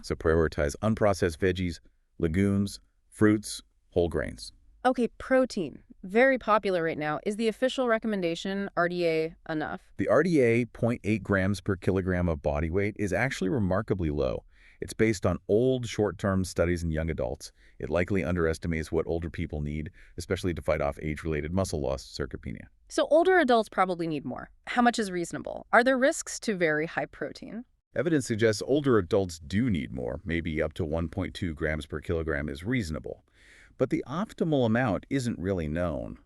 So prioritize unprocessed veggies, legumes, fruits, whole grains. Okay, protein. Very popular right now. Is the official recommendation RDA enough? The RDA, 0.8 grams per kilogram of body weight, is actually remarkably low. It's based on old short-term studies in young adults. It likely underestimates what older people need, especially to fight off age-related muscle loss, sarcopenia. So older adults probably need more. How much is reasonable? Are there risks to very high protein? Evidence suggests older adults do need more, maybe up to 1.2 grams per kilogram is reasonable. But the optimal amount isn't really known.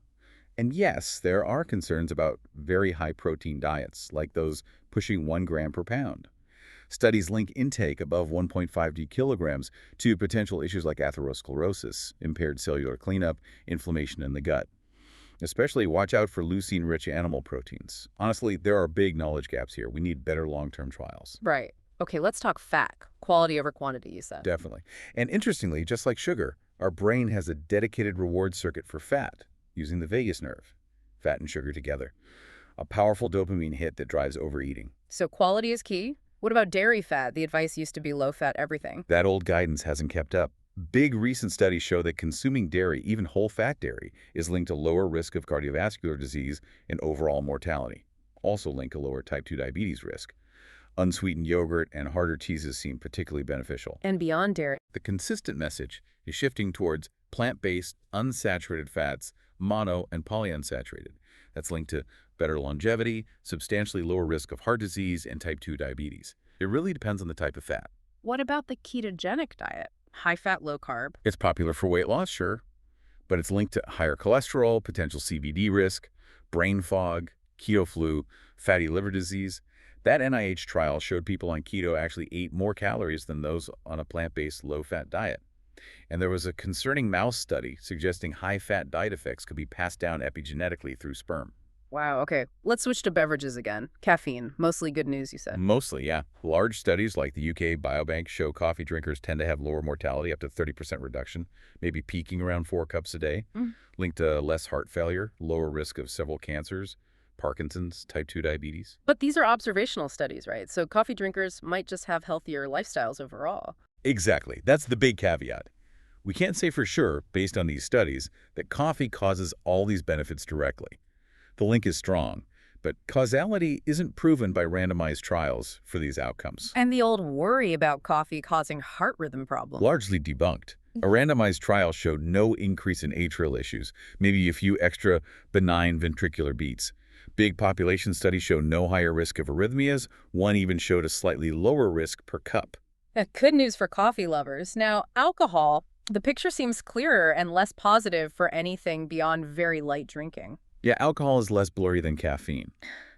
And yes, there are concerns about very high protein diets, like those pushing 1 gram per pound. Studies link intake above 1.5 kilograms to potential issues like atherosclerosis, impaired cellular cleanup, inflammation in the gut. Especially watch out for leucine-rich animal proteins. Honestly, there are big knowledge gaps here. We need better long-term trials. Right. Okay, let's talk fat. Quality over quantity, you said. Definitely. And interestingly, just like sugar, our brain has a dedicated reward circuit for fat, using the vagus nerve. Fat and sugar together. A powerful dopamine hit that drives overeating. So quality is key? What about dairy fat? The advice used to be low-fat everything. That old guidance hasn't kept up. Big recent studies show that consuming dairy, even whole-fat dairy, is linked to lower risk of cardiovascular disease and overall mortality. Also linked to lower type 2 diabetes risk. Unsweetened yogurt and harder cheeses seem particularly beneficial. And beyond dairy. The consistent message is shifting towards plant-based, unsaturated fats, mono and polyunsaturated. That's linked to better longevity, substantially lower risk of heart disease, and type 2 diabetes. It really depends on the type of fat. What about the ketogenic diet? High fat, low carb. It's popular for weight loss, sure, but it's linked to higher cholesterol, potential CVD risk, brain fog, keto flu, fatty liver disease. That NIH trial showed people on keto actually ate more calories than those on a plant-based low-fat diet. And there was a concerning mouse study suggesting high-fat diet effects could be passed down epigenetically through sperm. Wow, okay. Let's switch to beverages again. Caffeine. Mostly good news, you said. Mostly, yeah. Large studies like the UK Biobank show coffee drinkers tend to have lower mortality, up to 30% reduction, maybe peaking around 4 cups a day, linked to less heart failure, lower risk of several cancers, Parkinson's, type 2 diabetes. But these are observational studies, right? So coffee drinkers might just have healthier lifestyles overall. Exactly. That's the big caveat. We can't say for sure, based on these studies, that coffee causes all these benefits directly. The link is strong, but causality isn't proven by randomized trials for these outcomes. And the old worry about coffee causing heart rhythm problems. Largely debunked. A randomized trial showed no increase in atrial issues, maybe a few extra benign ventricular beats. Big population studies show no higher risk of arrhythmias. One even showed a slightly lower risk per cup. Good news for coffee lovers. Now, alcohol, the picture seems clearer and less positive for anything beyond very light drinking. Yeah, alcohol is less blurry than caffeine.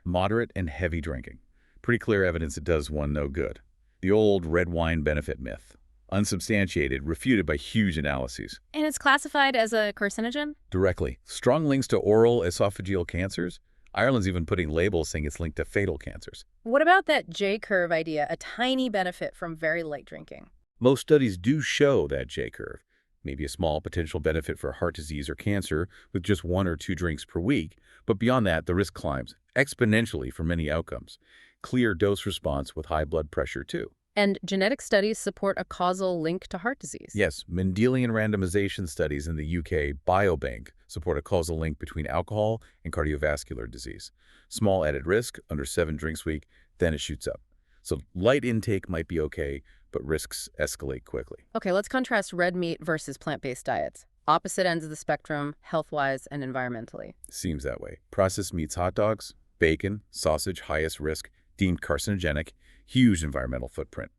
Moderate and heavy drinking. Pretty clear evidence it does one no good. The old red wine benefit myth. Unsubstantiated, refuted by huge analyses. And it's classified as a carcinogen? Directly. Strong links to oral esophageal cancers. Ireland's even putting labels saying it's linked to fatal cancers. What about that J-curve idea, a tiny benefit from very light drinking? Most studies do show that J-curve. Maybe a small potential benefit for heart disease or cancer with just 1 or 2 drinks per week, but beyond that, the risk climbs exponentially for many outcomes. Clear dose response with high blood pressure, too. And genetic studies support a causal link to heart disease. Yes, Mendelian randomization studies in the UK Biobank support a causal link between alcohol and cardiovascular disease. Small added risk, under 7 drinks a week, then it shoots up. So light intake might be okay, but risks escalate quickly. Okay, let's contrast red meat versus plant-based diets. Opposite ends of the spectrum, health-wise and environmentally. Seems that way. Processed meats, hot dogs, bacon, sausage, highest risk, deemed carcinogenic, huge environmental footprint.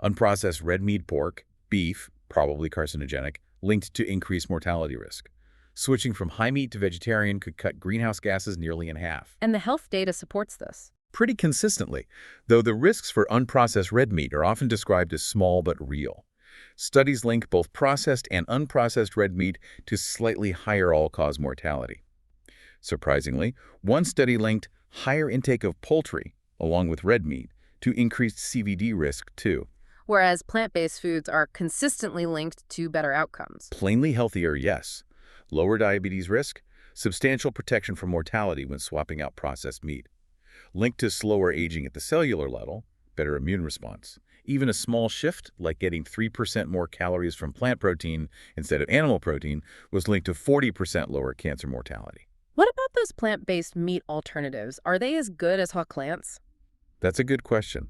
Unprocessed red meat, pork, beef, probably carcinogenic, linked to increased mortality risk. Switching from high meat to vegetarian could cut greenhouse gases nearly in half. And the health data supports this. Pretty consistently, though the risks for unprocessed red meat are often described as small but real. Studies link both processed and unprocessed red meat to slightly higher all-cause mortality. Surprisingly, one study linked higher intake of poultry, along with red meat, to increased CVD risk too. Whereas plant-based foods are consistently linked to better outcomes. Plainly healthier, yes. Lower diabetes risk, substantial protection from mortality when swapping out processed meat. Linked to slower aging at the cellular level, better immune response. Even a small shift, like getting 3% more calories from plant protein instead of animal protein, was linked to 40% lower cancer mortality. What about those plant-based meat alternatives? Are they as good as hot clams? That's a good question.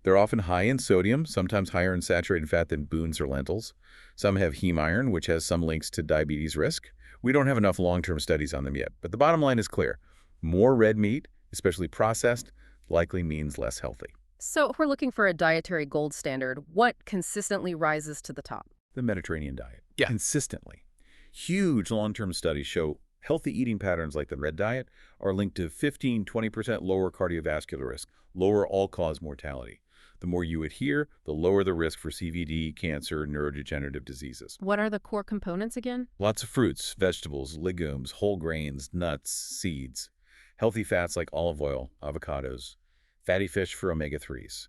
They're often high in sodium, sometimes higher in saturated fat than boons or lentils. Some have heme iron, which has some links to diabetes risk. We don't have enough long-term studies on them yet, but the bottom line is clear. More red meat, especially processed, likely means less healthy. So if we're looking for a dietary gold standard, what consistently rises to the top? The Mediterranean diet. Yeah. Consistently. Huge long-term studies show healthy eating patterns like the red diet are linked to 15–20% lower cardiovascular risk, lower all-cause mortality. The more you adhere, the lower the risk for CVD, cancer, neurodegenerative diseases. What are the core components again? Lots of fruits, vegetables, legumes, whole grains, nuts, seeds. Healthy fats like olive oil, avocados, fatty fish for omega-3s.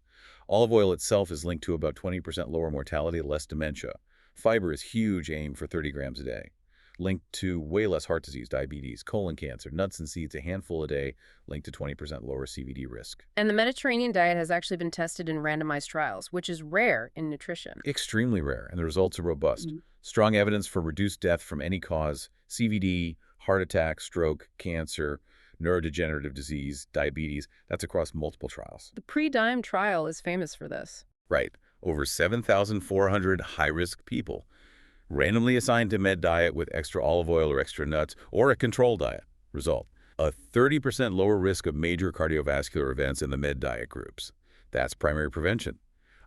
Olive oil itself is linked to about 20% lower mortality, less dementia. Fiber is huge, aim for 30 grams a day. Linked to way less heart disease, diabetes, colon cancer, nuts and seeds, a handful a day, linked to 20% lower CVD risk. And the Mediterranean diet has actually been tested in randomized trials, which is rare in nutrition. Extremely rare, and the results are robust. Strong evidence for reduced death from any cause, CVD, heart attack, stroke, cancer, neurodegenerative disease, diabetes. That's across multiple trials. The pre-DIME trial is famous for this. Right. Over 7,400 high-risk people randomly assigned to med diet with extra olive oil or extra nuts, or a control diet. Result: a 30% lower risk of major cardiovascular events in the med diet groups. That's primary prevention.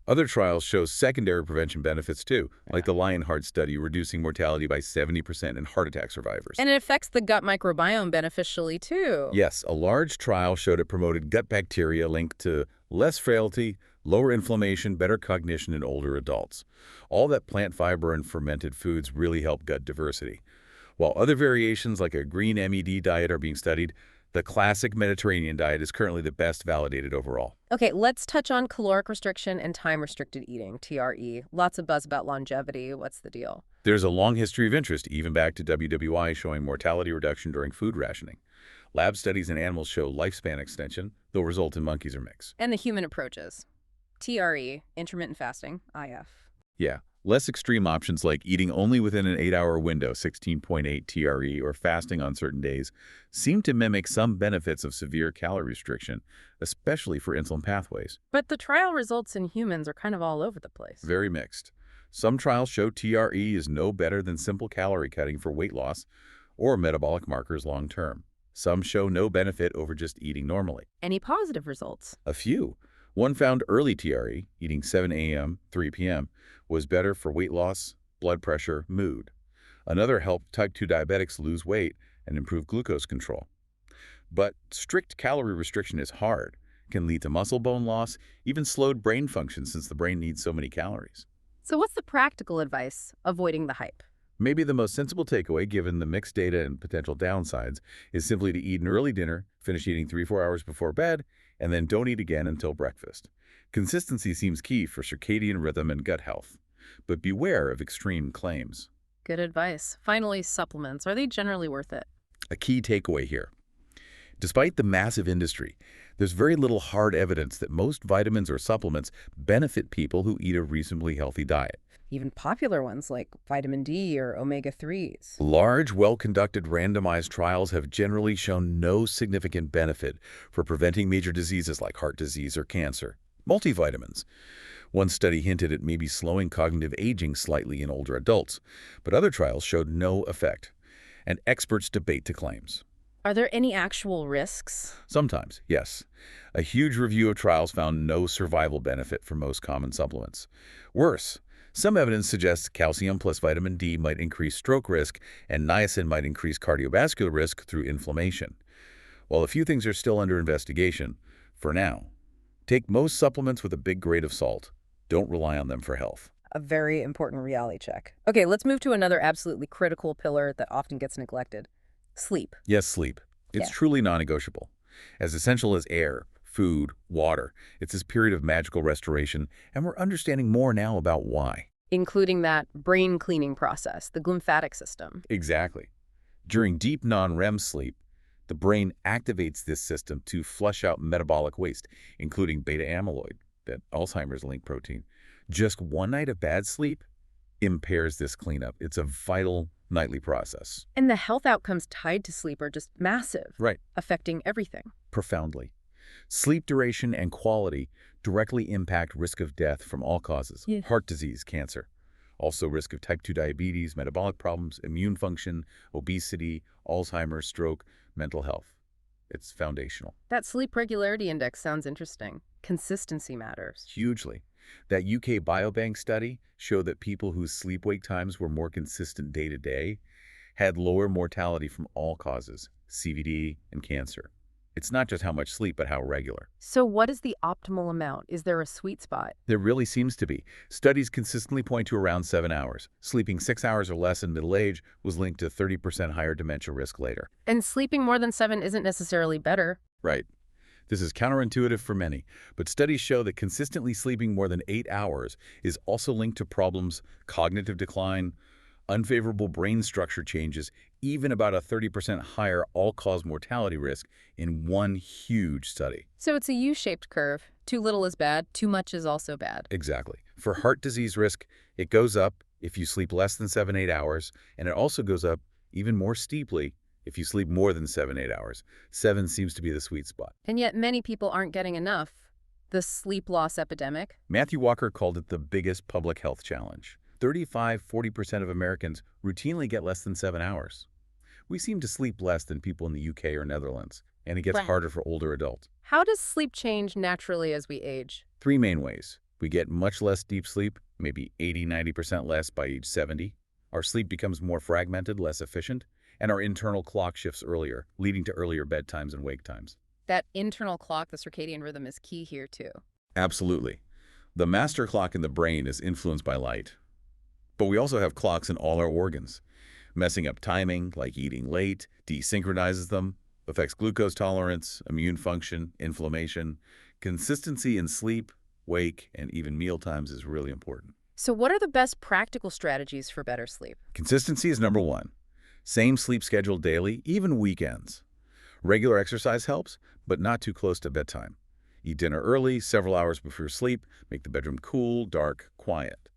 Other trials show secondary prevention benefits too, like the Lionheart study reducing mortality by 70% in heart attack survivors. And it affects the gut microbiome beneficially too. Yes, a large trial showed it promoted gut bacteria linked to less frailty, lower inflammation, better cognition in older adults. All that plant fiber and fermented foods really help gut diversity. While other variations like a green MED diet are being studied, the classic Mediterranean diet is currently the best validated overall. Okay, let's touch on caloric restriction and time-restricted eating, TRE. Lots of buzz about longevity. What's the deal? There's a long history of interest, even back to WWI, showing mortality reduction during food rationing. Lab studies in animals show lifespan extension, though results in monkeys are mixed. And the human approaches. TRE, intermittent fasting, IF. Yeah, Less extreme options like eating only within an 8-hour window, 16.8 TRE, or fasting on certain days, seem to mimic some benefits of severe calorie restriction, especially for insulin pathways. But the trial results in humans are kind of all over the place. Very mixed. Some trials show TRE is no better than simple calorie cutting for weight loss or metabolic markers long term. Some show no benefit over just eating normally. Any positive results? A few. One found early TRE, eating 7 a.m., 3 p.m., was better for weight loss, blood pressure, mood. Another helped type 2 diabetics lose weight and improve glucose control. But strict calorie restriction is hard, can lead to muscle bone loss, even slowed brain function since the brain needs so many calories. So what's the practical advice? Avoiding the hype. Maybe the most sensible takeaway, given the mixed data and potential downsides, is simply to eat an early dinner, finish eating 3-4 hours before bed, and then don't eat again until breakfast. Consistency seems key for circadian rhythm and gut health, but beware of extreme claims. Good advice. Finally, supplements. Are they generally worth it? A key takeaway here. Despite the massive industry, there's very little hard evidence that most vitamins or supplements benefit people who eat a reasonably healthy diet. Even popular ones like vitamin D or omega-3s. Large, well-conducted randomized trials have generally shown no significant benefit for preventing major diseases like heart disease or cancer. Multivitamins. One study hinted at maybe slowing cognitive aging slightly in older adults, but other trials showed no effect, and experts debate the claims. Are there any actual risks? Sometimes, yes. A huge review of trials found no survival benefit for most common supplements. Worse, some evidence suggests calcium plus vitamin D might increase stroke risk and niacin might increase cardiovascular risk through inflammation. While a few things are still under investigation, for now, take most supplements with a big grain of salt. Don't rely on them for health. A very important reality check. Okay, let's move to another absolutely critical pillar that often gets neglected. Sleep. Yes, sleep. It's Yeah. truly non-negotiable. As essential as air, food, water, it's this period of magical restoration, and we're understanding more now about why. Including that brain cleaning process, the glymphatic system. Exactly. During deep non-REM sleep, the brain activates this system to flush out metabolic waste, including beta amyloid, that Alzheimer's-linked protein. Just one night of bad sleep impairs this cleanup. It's a vital nightly process. And the health outcomes tied to sleep are just massive. Right. Affecting everything. Profoundly. Sleep duration and quality directly impact risk of death from all causes. Yeah. Heart disease, cancer. Also risk of type 2 diabetes, metabolic problems, immune function, obesity, Alzheimer's, stroke, mental health. It's foundational. That sleep regularity index sounds interesting. Consistency matters. Hugely. That UK Biobank study showed that people whose sleep-wake times were more consistent day to day had lower mortality from all causes, CVD and cancer. It's not just how much sleep, but how regular. So what is the optimal amount? Is there a sweet spot? There really seems to be. Studies consistently point to around 7 hours. Sleeping 6 hours or less in middle age was linked to 30% higher dementia risk later. And sleeping more than 7 isn't necessarily better. Right. This is counterintuitive for many, but studies show that consistently sleeping more than 8 hours is also linked to problems, cognitive decline, unfavorable brain structure changes, even about a 30% higher all-cause mortality risk in one huge study. So it's a U-shaped curve. Too little is bad, too much is also bad. Exactly. For heart disease risk, it goes up if you sleep less than 7-8 hours, and it also goes up even more steeply if you sleep more than 7-8 hours. 7 seems to be the sweet spot. And yet many people aren't getting enough. The sleep loss epidemic. Matthew Walker called it the biggest public health challenge. 35–40% of Americans routinely get less than 7 hours. We seem to sleep less than people in the UK or Netherlands, and it gets Right. harder for older adults. How does sleep change naturally as we age? 3 main ways. We get much less deep sleep, maybe 80–90% less by age 70. Our sleep becomes more fragmented, less efficient, and our internal clock shifts earlier, leading to earlier bedtimes and wake times. That internal clock, the circadian rhythm, is key here too. Absolutely. The master clock in the brain is influenced by light. But we also have clocks in all our organs. Messing up timing, like eating late, desynchronizes them, affects glucose tolerance, immune function, inflammation. Consistency in sleep, wake, and even meal times is really important. So what are the best practical strategies for better sleep? Consistency is number one. Same sleep schedule daily, even weekends. Regular exercise helps, but not too close to bedtime. Eat dinner early, several hours before sleep. Make the bedroom cool, dark, quiet.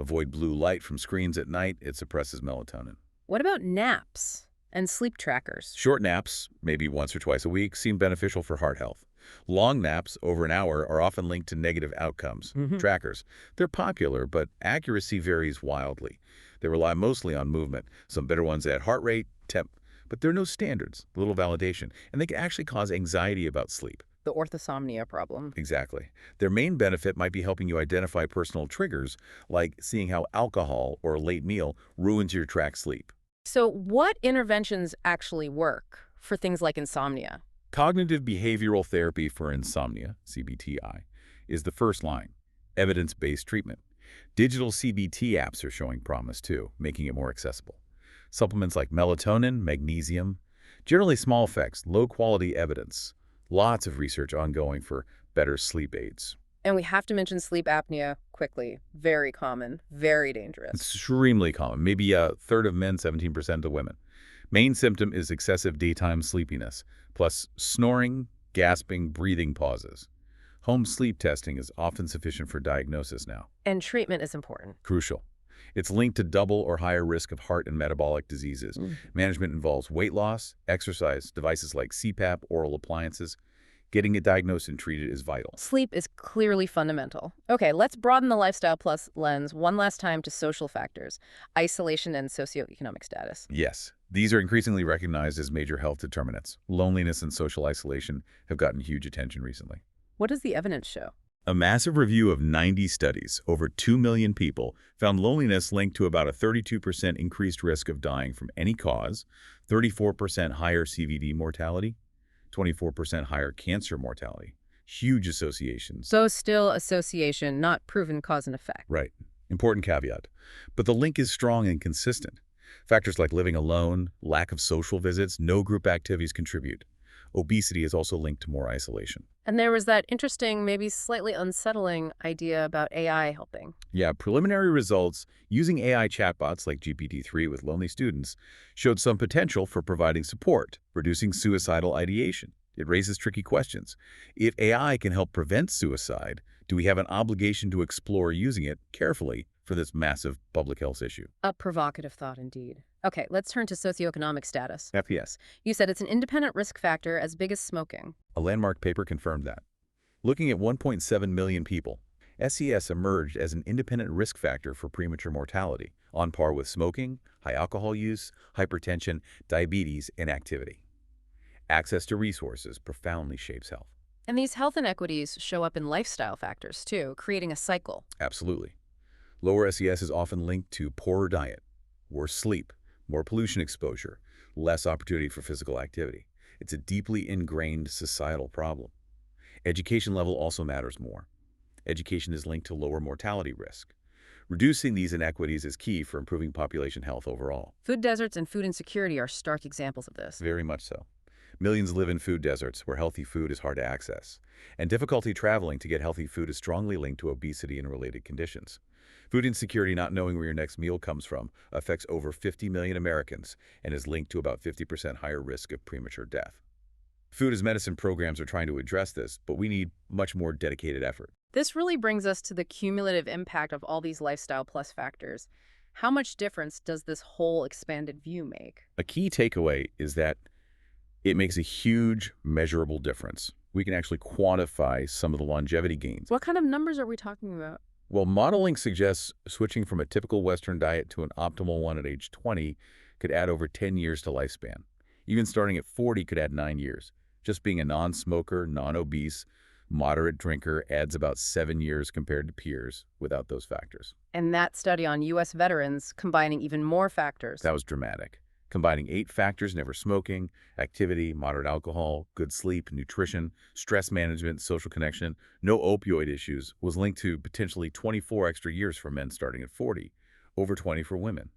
Avoid blue light from screens at night. It suppresses melatonin. What about naps and sleep trackers? Short naps, maybe once or twice a week, seem beneficial for heart health. Long naps, over an hour, are often linked to negative outcomes. Hmm. Trackers. They're popular, but accuracy varies wildly. They rely mostly on movement. Some better ones add heart rate, temp, but there are no standards, little validation, and they can actually cause anxiety about sleep. The orthosomnia problem. Exactly. Their main benefit might be helping you identify personal triggers, like seeing how alcohol or a late meal ruins your track sleep. So what interventions actually work for things like insomnia? Cognitive behavioral therapy for insomnia, CBTI, is the first line. Evidence-based treatment. Digital CBT apps are showing promise too, making it more accessible. Supplements like melatonin, magnesium, generally small effects, low-quality evidence. Lots of research ongoing for better sleep aids. And we have to mention sleep apnea quickly. Very common, very dangerous. Extremely common, maybe a third of men, 17% of women. Main symptom is excessive daytime sleepiness, plus snoring, gasping, breathing pauses. Home sleep testing is often sufficient for diagnosis now. And treatment is important. Crucial. It's linked to double or higher risk of heart and metabolic diseases. Management involves weight loss, exercise, devices like CPAP, oral appliances. Getting it diagnosed and treated is vital. Sleep is clearly fundamental. Okay, let's broaden the Lifestyle Plus lens one last time to social factors, isolation and socioeconomic status. Yes, these are increasingly recognized as major health determinants. Loneliness and social isolation have gotten huge attention recently. What does the evidence show? A massive review of 90 studies, over 2 million people, found loneliness linked to about a 32% increased risk of dying from any cause, 34% higher CVD mortality, 24% higher cancer mortality. Huge associations. So still association, not proven cause and effect. Right. Important caveat. But the link is strong and consistent. Factors like living alone, lack of social visits, no group activities contribute. Obesity is also linked to more isolation. And there was that interesting, maybe slightly unsettling idea about AI helping. Yeah, preliminary results using AI chatbots like GPT-3 with lonely students showed some potential for providing support, reducing suicidal ideation. It raises tricky questions. If AI can help prevent suicide, do we have an obligation to explore using it carefully for this massive public health issue? A provocative thought indeed. Okay, let's turn to socioeconomic status. FPS. You said it's an independent risk factor as big as smoking. A landmark paper confirmed that. Looking at 1.7 million people, SES emerged as an independent risk factor for premature mortality, on par with smoking, high alcohol use, hypertension, diabetes, and activity. Access to resources profoundly shapes health. And these health inequities show up in lifestyle factors too, creating a cycle. Absolutely. Lower SES is often linked to poorer diet, worse sleep, more pollution exposure, less opportunity for physical activity. It's a deeply ingrained societal problem. Education level also matters more. Education is linked to lower mortality risk. Reducing these inequities is key for improving population health overall. Food deserts and food insecurity are stark examples of this. Very much so. Millions live in food deserts where healthy food is hard to access, and difficulty traveling to get healthy food is strongly linked to obesity and related conditions. Food insecurity, not knowing where your next meal comes from, affects over 50 million Americans and is linked to about 50% higher risk of premature death. Food as medicine programs are trying to address this, but we need much more dedicated effort. This really brings us to the cumulative impact of all these Lifestyle Plus factors. How much difference does this whole expanded view make? A key takeaway is that it makes a huge, measurable difference. We can actually quantify some of the longevity gains. What kind of numbers are we talking about? Well, modeling suggests switching from a typical Western diet to an optimal one at age 20 could add over 10 years to lifespan. Even starting at 40 could add 9 years. Just being a non-smoker, non-obese, moderate drinker adds about 7 years compared to peers without those factors. And that study on U.S. veterans combining even more factors. That was dramatic. Combining 8 factors: never smoking, activity, moderate alcohol, good sleep, nutrition, stress management, social connection, no opioid issues, was linked to potentially 24 extra years for men starting at 40, over 20 for women.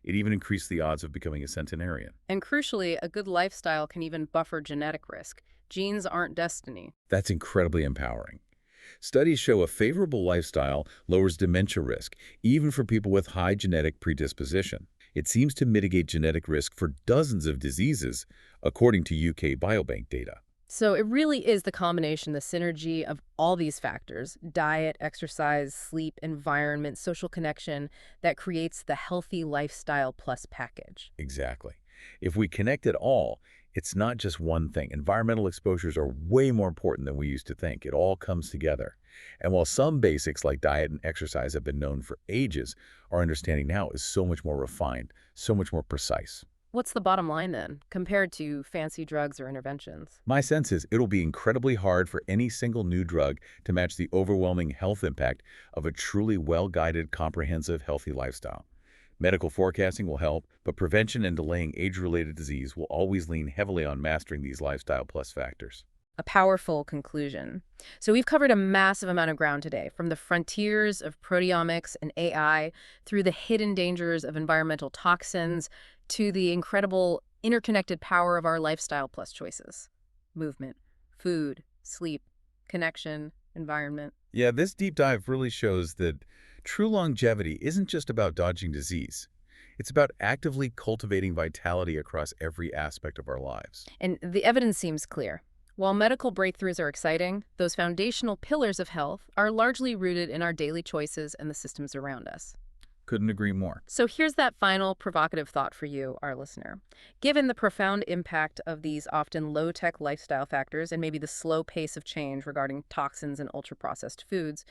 It even increased the odds of becoming a centenarian. And crucially, a good lifestyle can even buffer genetic risk. Genes aren't destiny. That's incredibly empowering. Studies show a favorable lifestyle lowers dementia risk, even for people with high genetic predisposition. It seems to mitigate genetic risk for dozens of diseases, according to UK Biobank data. So it really is the combination, the synergy of all these factors, diet, exercise, sleep, environment, social connection, that creates the healthy lifestyle plus package. Exactly. If we connect it all, it's not just one thing. Environmental exposures are way more important than we used to think. It all comes together. And while some basics like diet and exercise have been known for ages, our understanding now is so much more refined, so much more precise. What's the bottom line then, compared to fancy drugs or interventions? My sense is it'll be incredibly hard for any single new drug to match the overwhelming health impact of a truly well-guided, comprehensive, healthy lifestyle. Medical forecasting will help, but prevention and delaying age-related disease will always lean heavily on mastering these lifestyle plus factors. A powerful conclusion. So we've covered a massive amount of ground today, from the frontiers of proteomics and AI through the hidden dangers of environmental toxins to the incredible interconnected power of our lifestyle plus choices. Movement, food, sleep, connection, environment. Yeah, this deep dive really shows that true longevity isn't just about dodging disease. It's about actively cultivating vitality across every aspect of our lives. And the evidence seems clear. While medical breakthroughs are exciting, those foundational pillars of health are largely rooted in our daily choices and the systems around us. Couldn't agree more. So here's that final provocative thought for you, our listener. Given the profound impact of these often low-tech lifestyle factors and maybe the slow pace of change regarding toxins and ultra-processed foods,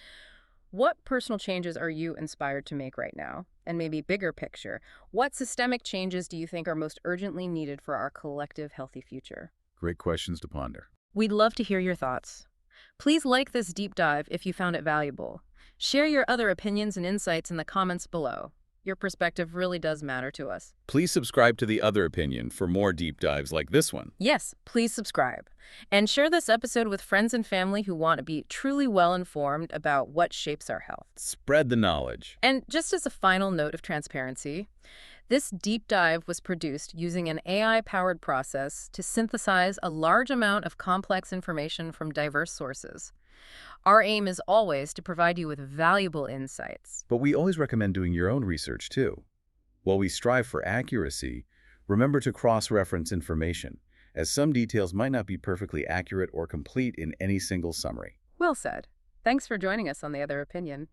what personal changes are you inspired to make right now? And maybe bigger picture, what systemic changes do you think are most urgently needed for our collective healthy future? Great questions to ponder. We'd love to hear your thoughts. Please like this deep dive if you found it valuable. Share your other opinions and insights in the comments below. Your perspective really does matter to us. Please subscribe to The Other Opinion for more deep dives like this one. Yes, please subscribe. And share this episode with friends and family who want to be truly well-informed about what shapes our health. Spread the knowledge. And just as a final note of transparency, this deep dive was produced using an AI-powered process to synthesize a large amount of complex information from diverse sources. Our aim is always to provide you with valuable insights. But we always recommend doing your own research, too. While we strive for accuracy, remember to cross-reference information, as some details might not be perfectly accurate or complete in any single summary. Well said. Thanks for joining us on The Other Opinion.